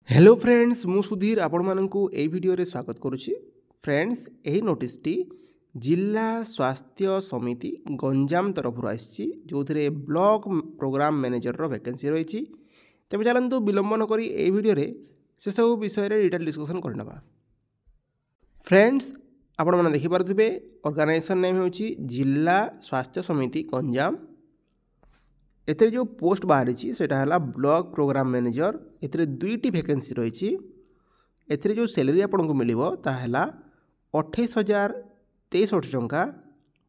Hello friends मु सुधीर आपण मानकु एई video रे स्वागत करुछि। फ्रेंड्स एही नोटिस टी जिला स्वास्थ्य समिति गंजाम तरफ आसी जो ब्लॉक प्रोग्राम मैनेजर रो वैकेंसी रही। तेज चलतु विलंब न करी एई वीडियो रे से सब विषय रे डिटेल डिस्कशन करनबा। फ्रेंड्स आपण माने देखि पारुथिबे ऑर्गेनाइजेशन नेम होछि जिला स्वास्थ्य समिति गंजाम। एथे जो पोस्ट बाहरी सेटा है ब्लॉक प्रोग्राम मैनेजर। एथे दुईटी वैकेंसी रही। एथे जो सैलरी आपको मिलिबो ताहला 28,063 टंका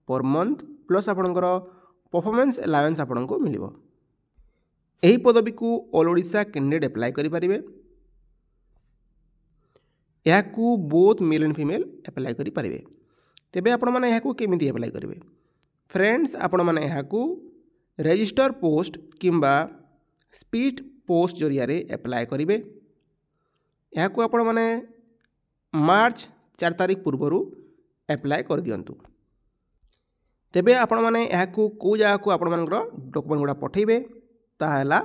पर मंथ प्लस आपणकर परफॉर्मेंस अलाउंस आपको मिलिबो। एही पदवी को ऑल ओडिशा कैंडिडेट अप्लाई करि परिबे। याकू both male and female apply करि परिबे। तेबे आपण माने याकू केमिति अप्लाई करिवे? फ्रेंड्स आपण माने याकू रजिस्टर पोस्ट किंबा स्पीड पोस्ट जरिया रे अप्लाई करेंगे। यहाँ आपण मैंने मार्च 4 तारीख पूर्व अप्लाई कर दिंतु। तेबे आपण मैंने यहाँ कौ जगह को आपण मानकर डॉक्यूमेंट गुड़ा पठेबे ताहला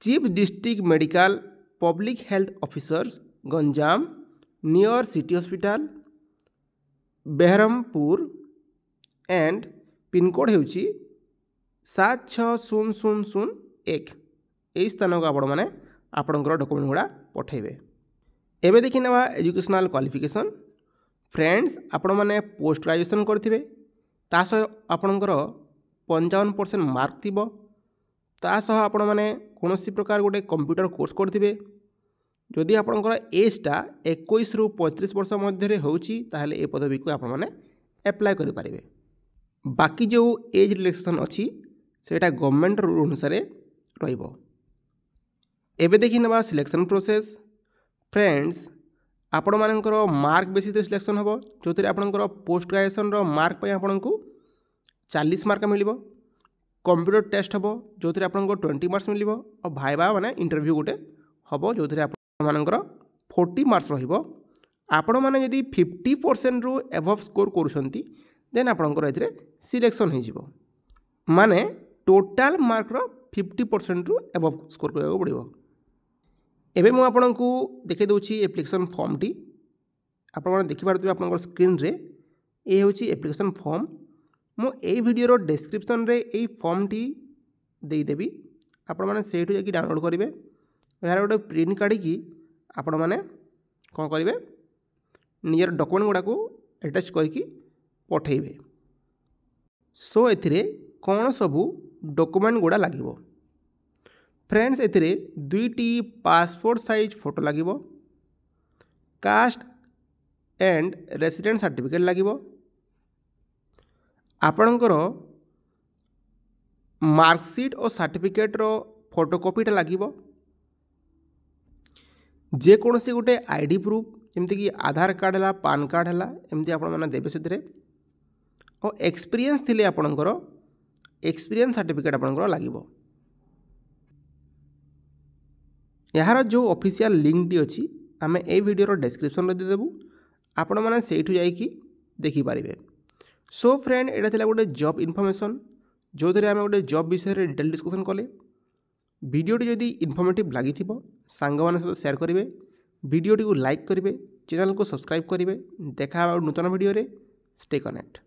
chief district medical public health officers Ganjam near city hospital Berhampur and pincode होउची 760001 यही स्थान को आपण मैंने आपणकर डॉक्यूमेंट गुड़ा पठेबे। एबे देखि नेबा एजुकेशनल क्वालिफिकेशन। फ्रेंड्स आपण मैंने पोस्ट ग्रेजुएशन करथिबे तास आपणकर 55% मार्क थिबो। तास आपण मैंने कोनोसी प्रकार गोटे कंप्यूटर कोर्स करथिबे। जदि आपणकर एजटा 21 रु 35 वर्ष मध्य होउची ताहले ए पदवी को आपण मैंने अप्लाई करि परिबे। बाकी जो एज रिलैक्सेशन अच्छी सेटा गवर्नमेंट रूल अनुसार रहिबो। एबे देखि नेबा सिलेक्शन प्रोसेस। फ्रेंड्स आपण मानकर मार्क बेसिस सिलेक्शन होबो जो आपणकर पोस्ट ग्रेजुएशन रो मार्क पय आपनको 40 मार्क मिलिबो। कंप्यूटर टेस्ट होबो जो आपनको 20 मार्क्स मिलिबो और भाइबा माने इंटरव्यू गोटे होबो जो आपण मानकर 40 मार्क्स रहिबो। आपण माने यदि 50% रु एबव स्कोर करूछंती देन आपणकर एथिरे सिलेक्शन हो जिवो। माने टोटाल मार्क रो 50% रु एबव स्कोर करबो पड़िबो। एबे मु आपनको देखै दउछि एप्लिकेशन फॉर्म टी। आपण माने देखि पारथि आपनकर स्क्रीन रे ए होछि एप्लिकेशन फॉर्म। मु ए वीडियो रो डिस्क्रिप्शन रे ए फॉर्म टी देई देबी। आपण माने सेठु जाकी डाउनलोड करिवे। यार गोटे प्रिंट काढी की आपण माने कोन करिवे नियर डॉक्यूमेंट गुडा को अटैच करके पठेइबे। सो एथिरे कौन सबू डॉक्यूमेंट गुड़ा लागिबो? फ्रेंड्स एथिरे दुईटी पासपोर्ट साइज फोटो लागिबो, कास्ट एंड रेसिडेंट सर्टिफिकेट लागिबो, आपणकर मार्कशीट और सर्टिफिकेट रो फोटोकॉपीटा लागिबो, जे कोनसी गोटे आईडी प्रूफ जमती कि आधार कार्ड है पान कार्ड है एमती आपण माने देबे सेथिरे और एक्सपीरियंस थिले आपणकर एक्सपीरियंस सर्टिफिकेट आपणकर लागिबो। यार जो ऑफिशियल लिंक टी अछि आमे ए वीडियो रो डिस्क्रिप्शन रे दे देबु। आपण माने सेठु जाई कि देखि पारिबे। सो फ्रेंड एटा थिला गोटे जॉब इन्फॉर्मेशन जो थरे आमे गोटे जॉब विषय रे डिटेल डिस्कशन कले। वीडियोटी जदि इन्फॉर्मेटिव लागि थिबो सांग माने सहित शेयर करिवे। वीडियोटी को लाइक करिवे, चैनल को सब्सक्राइब करिवे। देखा नूतन वीडियो रे। Stay connect.